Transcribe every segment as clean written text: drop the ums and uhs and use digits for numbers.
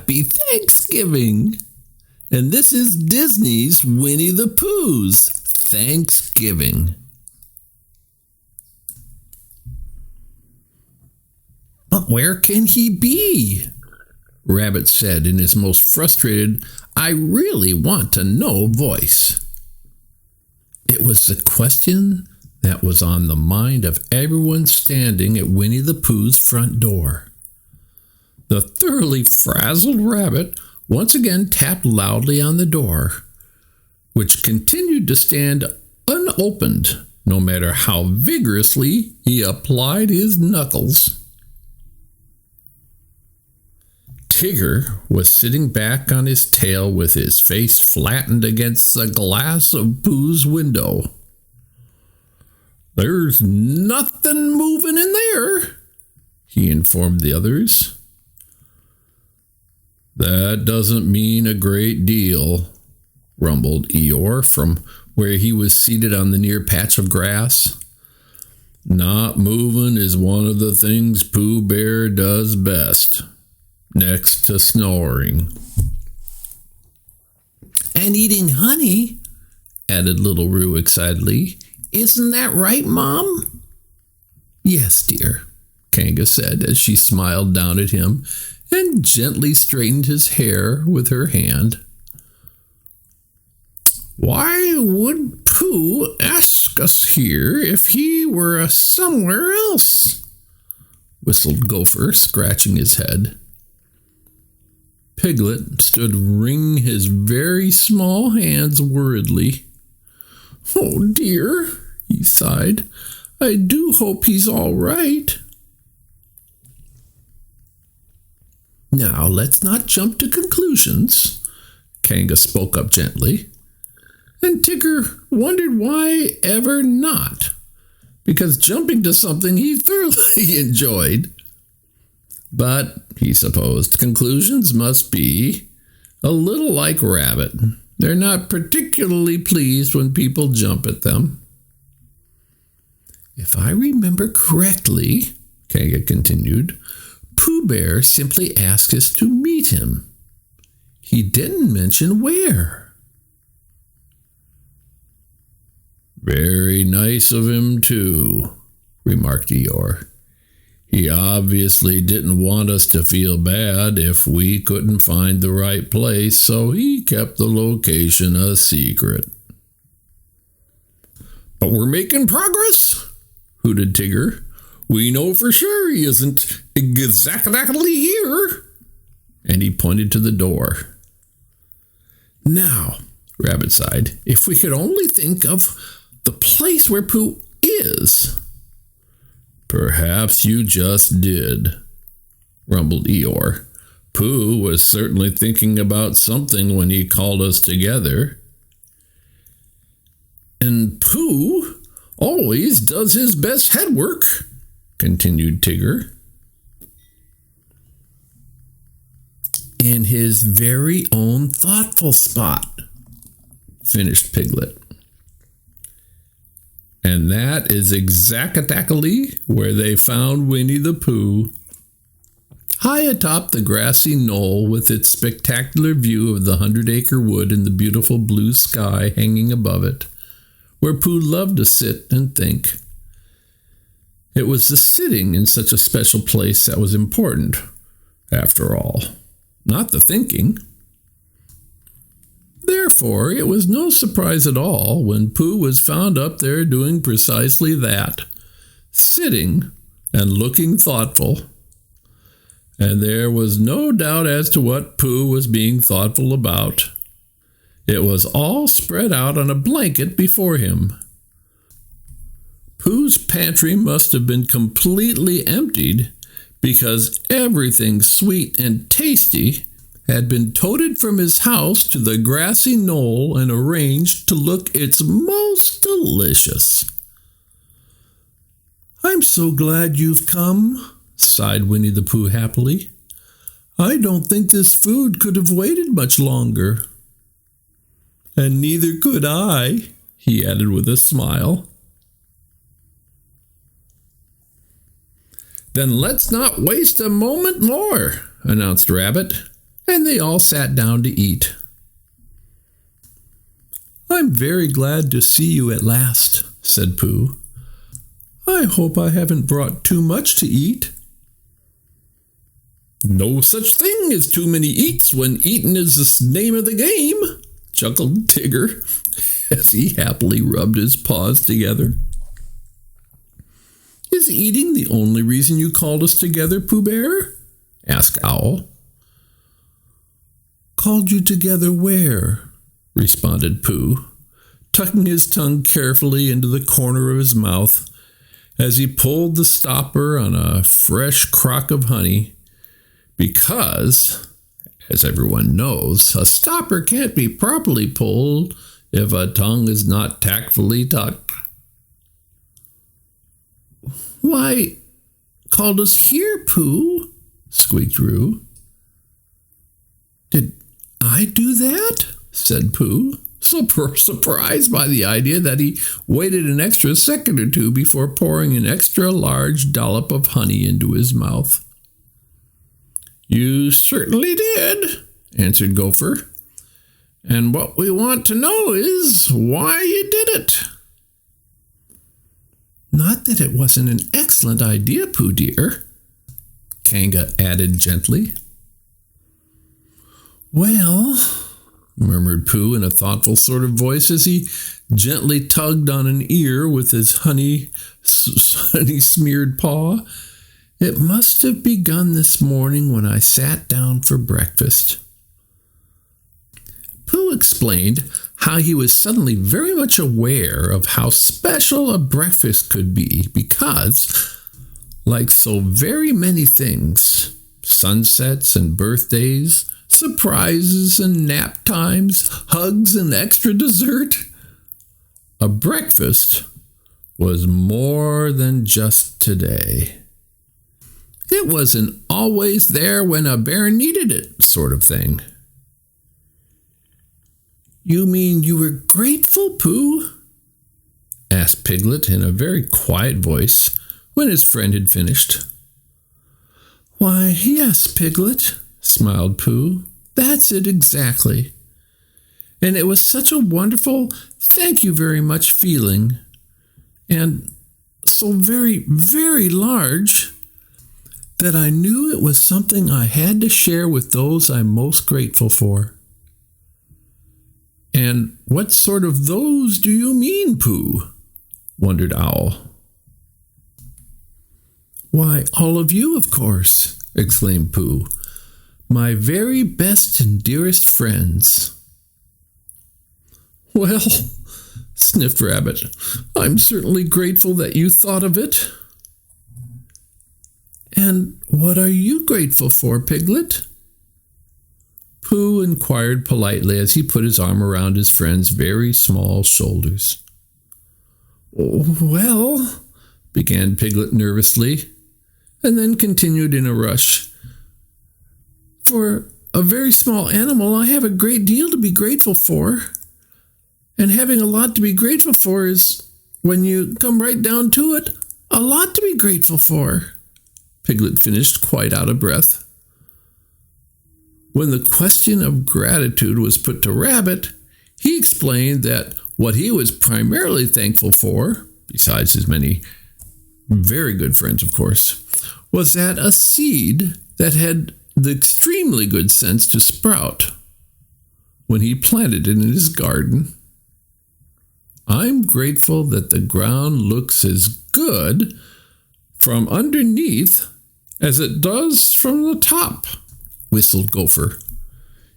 Happy Thanksgiving! And this is Disney's Winnie the Pooh's Thanksgiving. But where can he be? Rabbit said in his most frustrated, I really want to know voice. It was the question that was on the mind of everyone standing at Winnie the Pooh's front door. The thoroughly frazzled rabbit once again tapped loudly on the door, which continued to stand unopened no matter how vigorously he applied his knuckles. Tigger was sitting back on his tail with his face flattened against the glass of Pooh's window. There's nothing moving in there, he informed the others. That doesn't mean a great deal, rumbled Eeyore from where he was seated on the near patch of grass. Not moving is one of the things Pooh Bear does best, next to snoring. And eating honey, added Little Roo excitedly. Isn't that right, Mom? Yes, dear, Kanga said as she smiled down at him and gently straightened his hair with her hand. Why would Pooh ask us here if he were somewhere else? Whistled Gopher, scratching his head. Piglet stood wringing his very small hands worriedly. Oh dear, he sighed. I do hope he's all right. Now, let's not jump to conclusions, Kanga spoke up gently. And Tigger wondered why ever not, because jumping to something he thoroughly enjoyed. But, he supposed, conclusions must be a little like Rabbit. They're not particularly pleased when people jump at them. If I remember correctly, Kanga continued, Pooh Bear simply asked us to meet him. He didn't mention where. Very nice of him, too, remarked Eeyore. He obviously didn't want us to feel bad if we couldn't find the right place, so he kept the location a secret. But we're making progress, hooted Tigger. We know for sure he isn't exactly here. And he pointed to the door. Now, Rabbit sighed, if we could only think of the place where Pooh is. Perhaps you just did, rumbled Eeyore. Pooh was certainly thinking about something when he called us together. And Pooh always does his best head work, continued Tigger. In his very own thoughtful spot, finished Piglet. And that is exactly where they found Winnie the Pooh. High atop the grassy knoll with its spectacular view of the 100 Acre Wood and the beautiful blue sky hanging above it, where Pooh loved to sit and think. It was the sitting in such a special place that was important, after all, not the thinking. Therefore, it was no surprise at all when Pooh was found up there doing precisely that, sitting and looking thoughtful. And there was no doubt as to what Pooh was being thoughtful about. It was all spread out on a blanket before him. Pooh's pantry must have been completely emptied, because everything sweet and tasty had been toted from his house to the grassy knoll and arranged to look its most delicious. I'm so glad you've come, sighed Winnie the Pooh happily. I don't think this food could have waited much longer. And neither could I, he added with a smile. Then let's not waste a moment more, announced Rabbit, and they all sat down to eat. "I'm very glad to see you at last," said Pooh. "I hope I haven't brought too much to eat." "No such thing as too many eats when eating is the name of the game," chuckled Tigger as he happily rubbed his paws together. "Is eating the only reason you called us together, Pooh Bear?" asked Owl. "Called you together where?" responded Pooh, tucking his tongue carefully into the corner of his mouth as he pulled the stopper on a fresh crock of honey, because, as everyone knows, a stopper can't be properly pulled if a tongue is not tactfully tucked. "Why, called us here, Pooh," squeaked Roo. "Did I do that?" said Pooh, surprised by the idea that he waited an extra second or two before pouring an extra large dollop of honey into his mouth. "You certainly did," answered Gopher. "And what we want to know is why you did it." "Not that it wasn't an excellent idea, Pooh dear," Kanga added gently. "Well," murmured Pooh in a thoughtful sort of voice as he gently tugged on an ear with his honey-smeared paw, "it must have begun this morning when I sat down for breakfast." Pooh explained how he was suddenly very much aware of how special a breakfast could be because, like so very many things, sunsets and birthdays, surprises and nap times, hugs and extra dessert, a breakfast was more than just today. It wasn't always there when a bear needed it, sort of thing. "You mean you were grateful, Pooh?" asked Piglet in a very quiet voice when his friend had finished. "Why, yes, Piglet," smiled Pooh. "That's it exactly. And it was such a wonderful thank you very much feeling, and so very, very large, that I knew it was something I had to share with those I'm most grateful for." "And what sort of those do you mean, Pooh?" wondered Owl. "Why, all of you, of course," exclaimed Pooh. "My very best and dearest friends." "Well," sniffed Rabbit, "I'm certainly grateful that you thought of it." "And what are you grateful for, Piglet?" Pooh inquired politely as he put his arm around his friend's very small shoulders. "Well," began Piglet nervously, and then continued in a rush. "For a very small animal, I have a great deal to be grateful for. And having a lot to be grateful for is, when you come right down to it, a lot to be grateful for," Piglet finished, quite out of breath. When the question of gratitude was put to Rabbit, he explained that what he was primarily thankful for, besides his many very good friends, of course, was that a seed that had the extremely good sense to sprout when he planted it in his garden. "I'm grateful that the ground looks as good from underneath as it does from the top," whistled Gopher.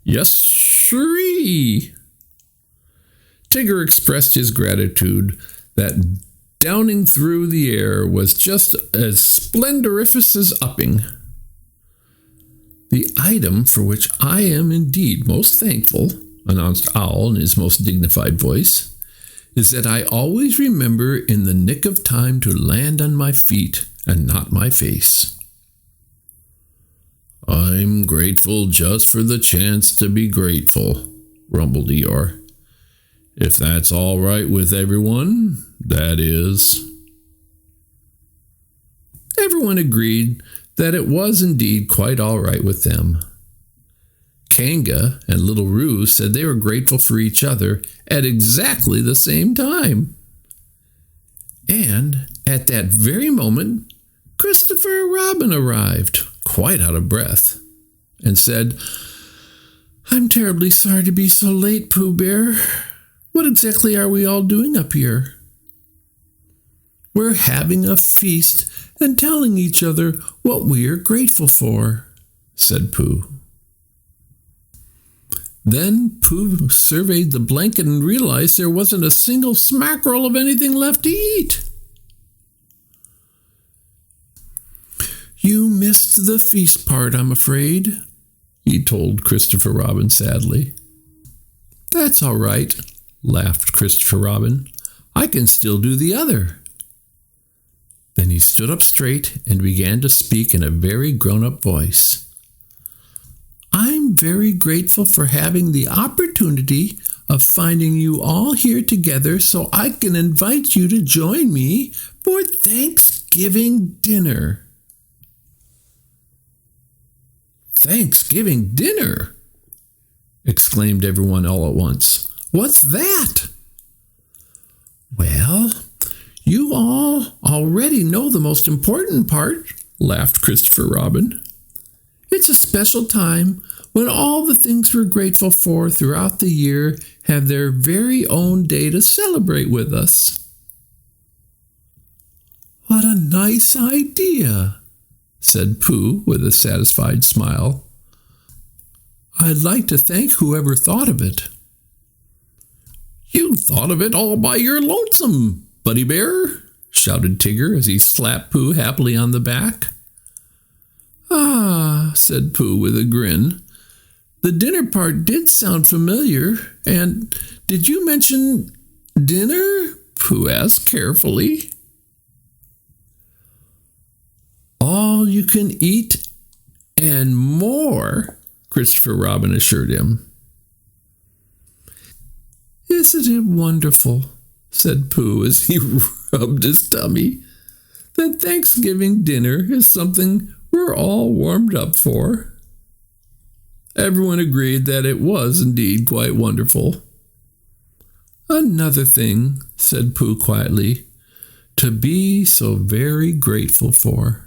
"Yes, sirree." Tigger expressed his gratitude that downing through the air was just as splendoriferous as upping. "The item for which I am indeed most thankful," announced Owl in his most dignified voice, "is that I always remember in the nick of time to land on my feet and not my face." "I'm grateful just for the chance to be grateful," rumbled Eeyore. "If that's all right with everyone, that is." Everyone agreed that it was indeed quite all right with them. Kanga and Little Roo said they were grateful for each other at exactly the same time. And at that very moment, Christopher Robin arrived, quite out of breath, and said, "I'm terribly sorry to be so late, Pooh Bear. What exactly are we all doing up here?" "We're having a feast and telling each other what we are grateful for," said Pooh. Then Pooh surveyed the blanket and realized there wasn't a single smackerel of anything left to eat. "You missed the feast part, I'm afraid," he told Christopher Robin sadly. "That's all right," laughed Christopher Robin. "I can still do the other." Then he stood up straight and began to speak in a very grown-up voice. "I'm very grateful for having the opportunity of finding you all here together so I can invite you to join me for Thanksgiving dinner." "Thanksgiving dinner!" exclaimed everyone all at once. "What's that?" "Well, you all already know the most important part," laughed Christopher Robin. "It's a special time when all the things we're grateful for throughout the year have their very own day to celebrate with us." "What a nice idea," said Pooh with a satisfied smile. "I'd like to thank whoever thought of it." "You thought of it all by your lonesome, Buddy Bear," shouted Tigger as he slapped Pooh happily on the back. "Ah," said Pooh with a grin. "The dinner part did sound familiar. And did you mention dinner?" Pooh asked carefully. "All you can eat and more," Christopher Robin assured him. "Isn't it wonderful," said Pooh as he rubbed his tummy, "that Thanksgiving dinner is something we're all warmed up for?" Everyone agreed that it was indeed quite wonderful. "Another thing," said Pooh quietly, "to be so very grateful for."